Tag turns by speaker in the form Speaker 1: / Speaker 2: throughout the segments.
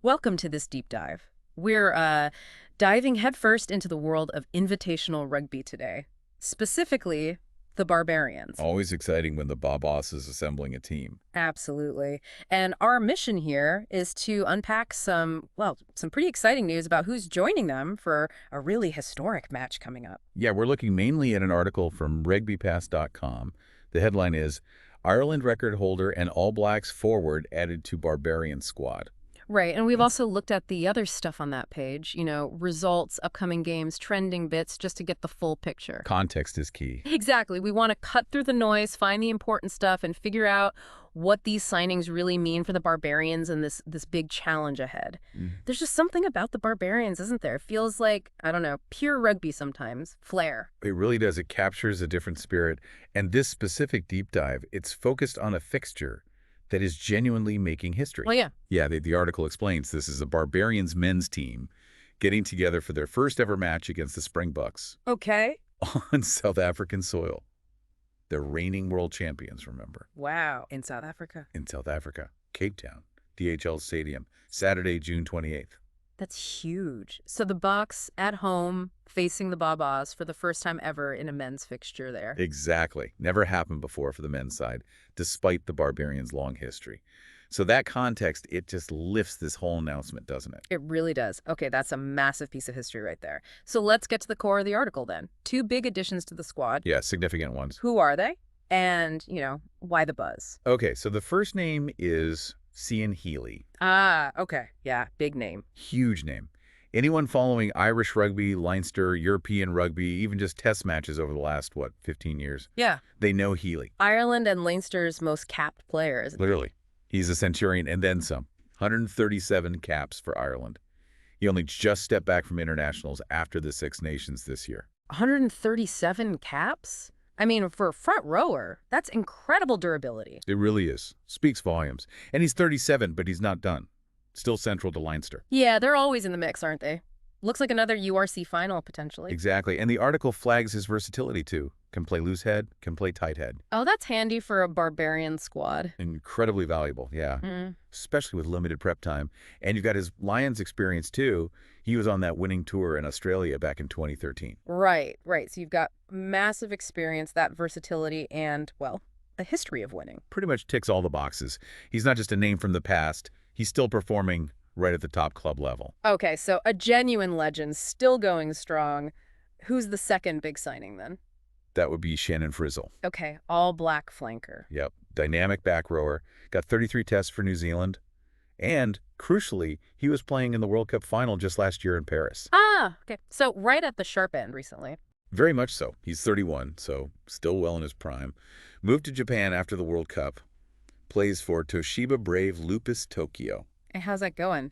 Speaker 1: Welcome to this deep dive. We're diving headfirst into the world of invitational rugby today, specifically the Barbarians.
Speaker 2: Always exciting when the Baas is assembling a team.
Speaker 1: Absolutely. And our mission here is to unpack some pretty exciting news about who's joining them for a really historic match coming up.
Speaker 2: Yeah, we're looking mainly at an article from RugbyPass.com. The headline is, Ireland record holder and All Blacks forward added to Barbarian squad.
Speaker 1: Right, and we've also looked at the other stuff on that page, results, upcoming games, trending bits, just to get the full picture.
Speaker 2: Context is key.
Speaker 1: Exactly. We want to cut through the noise, find the important stuff, and figure out what these signings really mean for the Barbarians and this big challenge ahead. There's just something about the Barbarians, isn't there? It feels like, I don't know, pure rugby sometimes. Flair.
Speaker 2: It really does. It captures a different spirit. And this specific deep dive, it's focused on a fixture that is genuinely making history.
Speaker 1: Well, yeah.
Speaker 2: Yeah, the article explains this is a Barbarians men's team getting together for their first ever match against the Springboks.
Speaker 1: Okay.
Speaker 2: On South African soil. They're reigning world champions, remember.
Speaker 1: Wow. In South Africa.
Speaker 2: In South Africa, Cape Town, DHL Stadium, Saturday, June 28th.
Speaker 1: That's huge. So the Bucks at home facing the Baas for the first time ever in a men's fixture there.
Speaker 2: Exactly. Never happened before for the men's side, despite the Barbarians' long history. So that context, it just lifts this whole announcement, doesn't it?
Speaker 1: It really does. Okay, that's a massive piece of history right there. So let's get to the core of the article then. Two big additions to the squad.
Speaker 2: Yeah, significant ones.
Speaker 1: Who are they? And, why the buzz?
Speaker 2: Okay, so the first name is Cian Healy.
Speaker 1: Ah, okay. Yeah, big name.
Speaker 2: Huge name. Anyone following Irish rugby, Leinster, European rugby, even just test matches over the last, 15 years?
Speaker 1: Yeah.
Speaker 2: They know Healy.
Speaker 1: Ireland and Leinster's most capped players.
Speaker 2: Literally. He's a centurion and then some. 137 caps for Ireland. He only just stepped back from internationals after the Six Nations this year.
Speaker 1: 137 caps? I mean, for a front rower, that's incredible durability.
Speaker 2: It really is. Speaks volumes. And he's 37, but he's not done. Still central to Leinster.
Speaker 1: Yeah, they're always in the mix, aren't they? Looks like another URC final, potentially.
Speaker 2: Exactly. And the article flags his versatility, too. Can play loose head, can play tight head.
Speaker 1: Oh, that's handy for a Barbarian squad.
Speaker 2: Incredibly valuable, yeah. Especially with limited prep time. And you've got his Lions experience, too. He was on that winning tour in Australia back in 2013.
Speaker 1: Right. So you've got massive experience, that versatility, and, a history of winning.
Speaker 2: Pretty much ticks all the boxes. He's not just a name from the past. He's still performing right at the top club level.
Speaker 1: Okay, so a genuine legend, still going strong. Who's the second big signing, then?
Speaker 2: That would be Shannon Frizell.
Speaker 1: Okay, all black flanker.
Speaker 2: Yep, dynamic back rower. Got 33 tests for New Zealand. And, crucially, he was playing in the World Cup final just last year in Paris.
Speaker 1: Ah, okay. So right at the sharp end recently.
Speaker 2: Very much so. He's 31, so still well in his prime. Moved to Japan after the World Cup. Plays for Toshiba Brave Lupus Tokyo.
Speaker 1: And how's that going?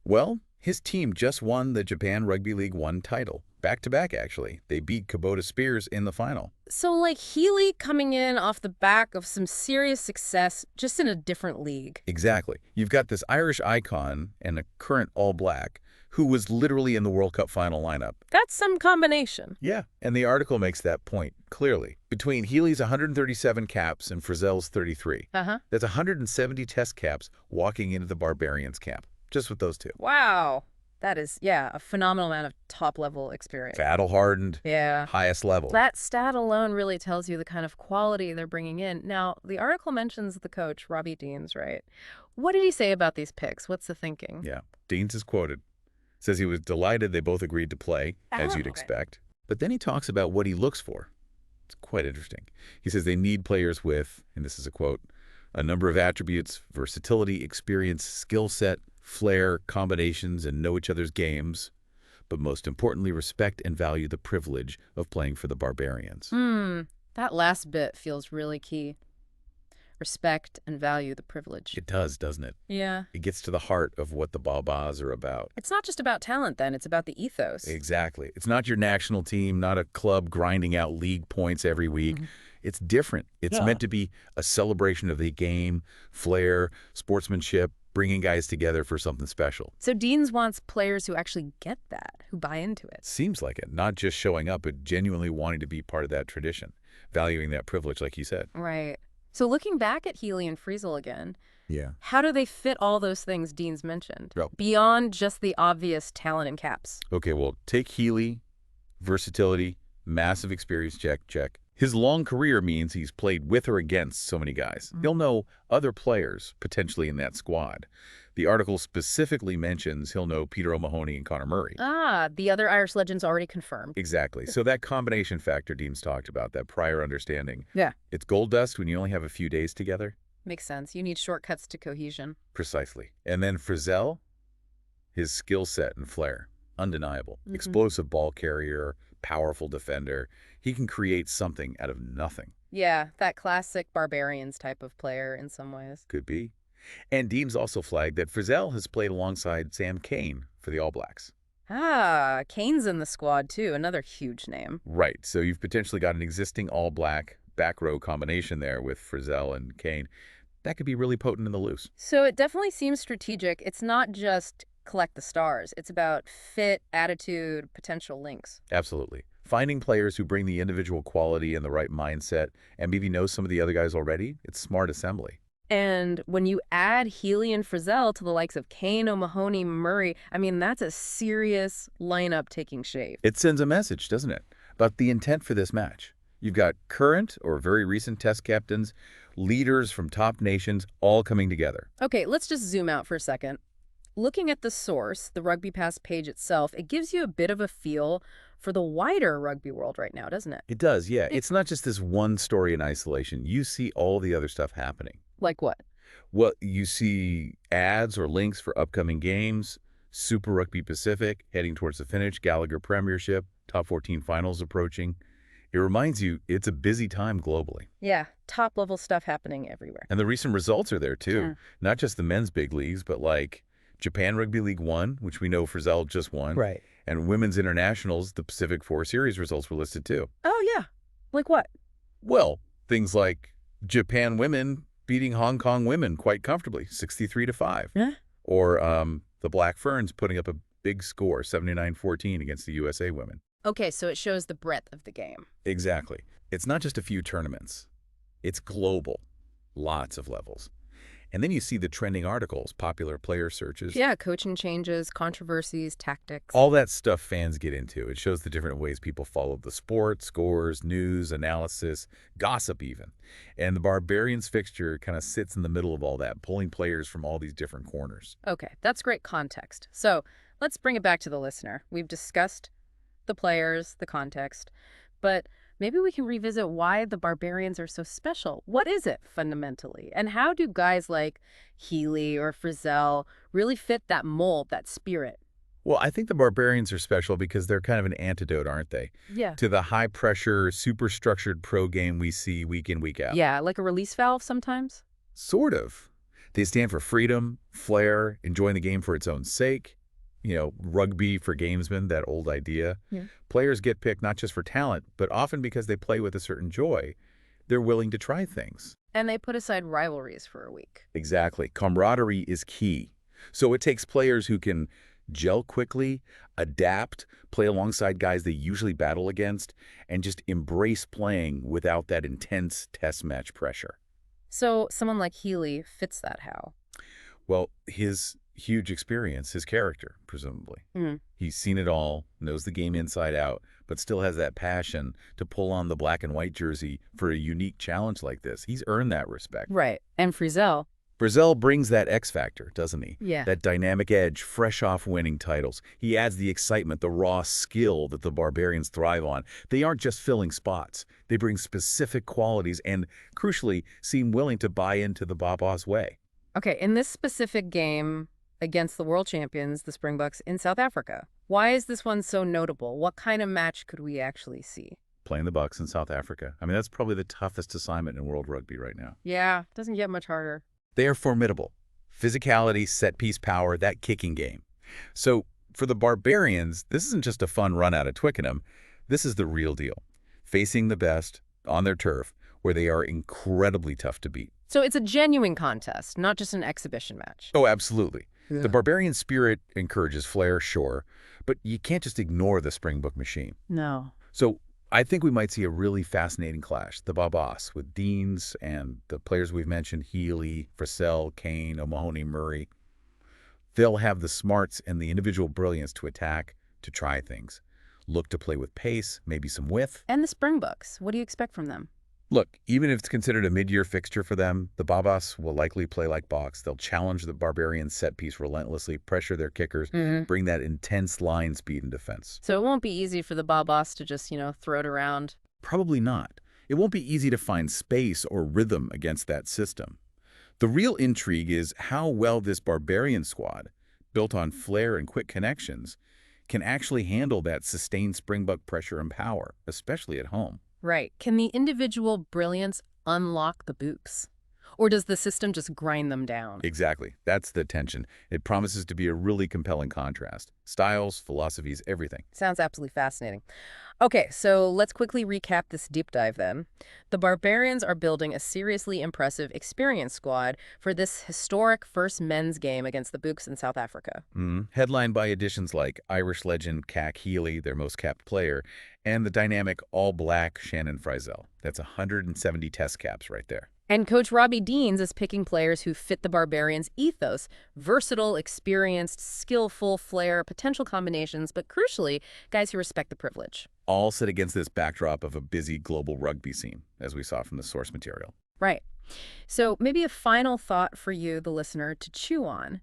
Speaker 2: Well, his team just won the Japan Rugby League 1 title. Back-to-back, actually. They beat Kubota Spears in the final.
Speaker 1: So, like, Healy coming in off the back of some serious success, just in a different league.
Speaker 2: Exactly. You've got this Irish icon and a current All-Black who was literally in the World Cup final lineup.
Speaker 1: That's some combination.
Speaker 2: Yeah, and the article makes that point clearly. Between Healy's 137 caps and Frizell's 33, that's 170 test caps walking into the Barbarians camp, just with those two.
Speaker 1: Wow. That is, a phenomenal amount of top-level experience.
Speaker 2: Battle-hardened,
Speaker 1: Yeah.
Speaker 2: highest level.
Speaker 1: That stat alone really tells you the kind of quality they're bringing in. Now, the article mentions the coach, Robbie Deans, right? What did he say about these picks? What's the thinking?
Speaker 2: Yeah, Deans is quoted. Says he was delighted they both agreed to play, as you'd expect. But then he talks about what he looks for. It's quite interesting. He says they need players with, and this is a quote, a number of attributes: versatility, experience, skill set, flair, combinations, and know each other's games. But most importantly, respect and value the privilege of playing for the Barbarians.
Speaker 1: That last bit feels really key. Respect and value the privilege.
Speaker 2: It does, doesn't it?
Speaker 1: Yeah.
Speaker 2: It gets to the heart of what the Baas are about.
Speaker 1: It's not just about talent, then. It's about the ethos.
Speaker 2: Exactly. It's not your national team, not a club grinding out league points every week. It's different. It's meant to be a celebration of the game, flair, sportsmanship, bringing guys together for something special.
Speaker 1: So Deans wants players who actually get that, who buy into it.
Speaker 2: Seems like it. Not just showing up, but genuinely wanting to be part of that tradition, valuing that privilege, like he said.
Speaker 1: Right. So looking back at Healy and Frizell again,
Speaker 2: Yeah.
Speaker 1: How do they fit all those things Deans mentioned,
Speaker 2: Yep.
Speaker 1: beyond just the obvious talent and caps?
Speaker 2: Okay, well, take Healy, versatility, massive experience, check. His long career means he's played with or against so many guys. He'll know other players potentially in that squad. The article specifically mentions he'll know Peter O'Mahony and Conor Murray.
Speaker 1: Ah, the other Irish legends already confirmed.
Speaker 2: Exactly. So that combination factor Dean's talked about, that prior understanding.
Speaker 1: Yeah.
Speaker 2: It's gold dust when you only have a few days together.
Speaker 1: Makes sense. You need shortcuts to cohesion.
Speaker 2: Precisely. And then Frizell, his skill set and flair, undeniable. Explosive ball carrier, powerful defender. He can create something out of nothing.
Speaker 1: Yeah, that classic Barbarians type of player in some ways.
Speaker 2: Could be. And Deans also flagged that Frizell has played alongside Sam Cane for the All Blacks.
Speaker 1: Ah, Kane's in the squad too, another huge name.
Speaker 2: Right, so you've potentially got an existing All Black back row combination there with Frizell and Cane. That could be really potent in the loose.
Speaker 1: So it definitely seems strategic. It's not just collect the stars. It's about fit, attitude, potential links.
Speaker 2: Absolutely. Finding players who bring the individual quality and the right mindset and maybe know some of the other guys already, it's smart assembly.
Speaker 1: And when you add Healy and Frizell to the likes of Kane, O'Mahony, Murray, I mean, that's a serious lineup taking shape.
Speaker 2: It sends a message, doesn't it, about the intent for this match. You've got current or very recent test captains, leaders from top nations, all coming together.
Speaker 1: Okay, let's just zoom out for a second. Looking at the source, the RugbyPass page itself, it gives you a bit of a feel for the wider rugby world right now, doesn't it?
Speaker 2: It does, yeah. It's not just this one story in isolation. You see all the other stuff happening.
Speaker 1: Like what?
Speaker 2: Well, you see ads or links for upcoming games, Super Rugby Pacific heading towards the finish, Gallagher Premiership, Top 14 finals approaching. It reminds you it's a busy time globally.
Speaker 1: Yeah, top-level stuff happening everywhere.
Speaker 2: And the recent results are there, too.
Speaker 1: Yeah.
Speaker 2: Not just the men's big leagues, but like Japan Rugby League 1, which we know Frizell just won.
Speaker 3: Right.
Speaker 2: And women's internationals, the Pacific 4 Series results were listed, too.
Speaker 1: Oh, yeah. Like what?
Speaker 2: Well, things like Japan women beating Hong Kong women quite comfortably, 63-5.
Speaker 1: Yeah.
Speaker 2: Or the Black Ferns putting up a big score, 79-14 against the USA women.
Speaker 1: Okay, so it shows the breadth of the game.
Speaker 2: Exactly. It's not just a few tournaments. It's global. Lots of levels. And then you see the trending articles, popular player searches.
Speaker 1: Yeah, coaching changes, controversies, tactics.
Speaker 2: All that stuff fans get into. It shows the different ways people follow the sport, scores, news, analysis, gossip even. And the Barbarians fixture kind of sits in the middle of all that, pulling players from all these different corners.
Speaker 1: Okay, that's great context. So let's bring it back to the listener. We've discussed the players, the context, but maybe we can revisit why the Barbarians are so special. What is it fundamentally? And how do guys like Healy or Frizell really fit that mold, that spirit?
Speaker 2: Well, I think the Barbarians are special because they're kind of an antidote, aren't they?
Speaker 1: Yeah.
Speaker 2: To the high-pressure, super-structured pro game we see week in, week out.
Speaker 1: Yeah, like a release valve sometimes?
Speaker 2: Sort of. They stand for freedom, flair, enjoying the game for its own sake. You know, rugby for gamesmen, that old idea.
Speaker 1: Yeah.
Speaker 2: Players get picked not just for talent, but often because they play with a certain joy. They're willing to try things.
Speaker 1: And they put aside rivalries for a week.
Speaker 2: Exactly. Camaraderie is key. So it takes players who can gel quickly, adapt, play alongside guys they usually battle against, and just embrace playing without that intense test match pressure.
Speaker 1: So someone like Healy fits that how?
Speaker 2: Well, his huge experience, his character, presumably. He's seen it all, knows the game inside out, but still has that passion to pull on the black and white jersey for a unique challenge like this. He's earned that respect.
Speaker 1: Right. And Frizell?
Speaker 2: Frizell brings that X factor, doesn't he?
Speaker 1: Yeah.
Speaker 2: That dynamic edge, fresh off winning titles. He adds the excitement, the raw skill that the Barbarians thrive on. They aren't just filling spots. They bring specific qualities and, crucially, seem willing to buy into the Baas way.
Speaker 1: Okay, in this specific game against the world champions, the Springboks, in South Africa, why is this one so notable? What kind of match could we actually see?
Speaker 2: Playing the Bucks in South Africa. I mean, that's probably the toughest assignment in world rugby right now.
Speaker 1: Yeah, doesn't get much harder.
Speaker 2: They are formidable. Physicality, set-piece power, that kicking game. So for the Barbarians, this isn't just a fun run out of Twickenham. This is the real deal. Facing the best on their turf, where they are incredibly tough to beat.
Speaker 1: So it's a genuine contest, not just an exhibition match.
Speaker 2: Oh, absolutely.
Speaker 3: Yeah.
Speaker 2: The Barbarian spirit encourages flair, sure, but you can't just ignore the Springbok machine.
Speaker 1: No.
Speaker 2: So I think we might see a really fascinating clash, the Baas with Deans and the players we've mentioned, Healy, Frizell, Kane, O'Mahony, Murray. They'll have the smarts and the individual brilliance to attack, to try things. Look to play with pace, maybe some width.
Speaker 1: And the Springboks, what do you expect from them?
Speaker 2: Look, even if it's considered a mid-year fixture for them, the Baas will likely play like Box. They'll challenge the Barbarians' set piece relentlessly, pressure their kickers, bring that intense line speed and defense.
Speaker 1: So it won't be easy for the Baas to just, throw it around.
Speaker 2: Probably not. It won't be easy to find space or rhythm against that system. The real intrigue is how well this Barbarian squad, built on flair and quick connections, can actually handle that sustained Springbok pressure and power, especially at home.
Speaker 1: Right. Can the individual brilliance unlock the Books? Or does the system just grind them down?
Speaker 2: Exactly. That's the tension. It promises to be a really compelling contrast. Styles, philosophies, everything.
Speaker 1: Sounds absolutely fascinating. Okay, so let's quickly recap this deep dive then. The Barbarians are building a seriously impressive experience squad for this historic first men's game against the Books in South Africa.
Speaker 2: Headlined by additions like Irish legend Cian Healy, their most capped player, and the dynamic all-black Shannon Frizell. That's 170 test caps right there.
Speaker 1: And Coach Robbie Deans is picking players who fit the Barbarians' ethos. Versatile, experienced, skillful, flair, potential combinations, but crucially, guys who respect the privilege.
Speaker 2: All set against this backdrop of a busy global rugby scene, as we saw from the source material.
Speaker 1: Right. So maybe a final thought for you, the listener, to chew on.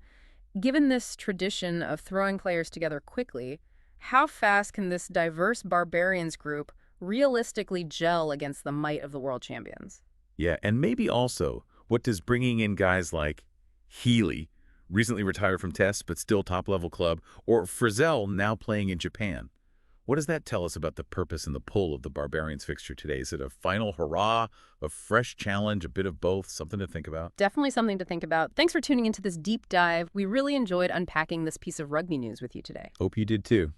Speaker 1: Given this tradition of throwing players together quickly, how fast can this diverse Barbarians group realistically gel against the might of the world champions?
Speaker 2: Yeah, and maybe also, what does bringing in guys like Healy, recently retired from tests but still top-level club, or Frizell, now playing in Japan, what does that tell us about the purpose and the pull of the Barbarians fixture today? Is it a final hurrah, a fresh challenge, a bit of both, something to think about?
Speaker 1: Definitely something to think about. Thanks for tuning into this deep dive. We really enjoyed unpacking this piece of rugby news with you today.
Speaker 2: Hope you did too.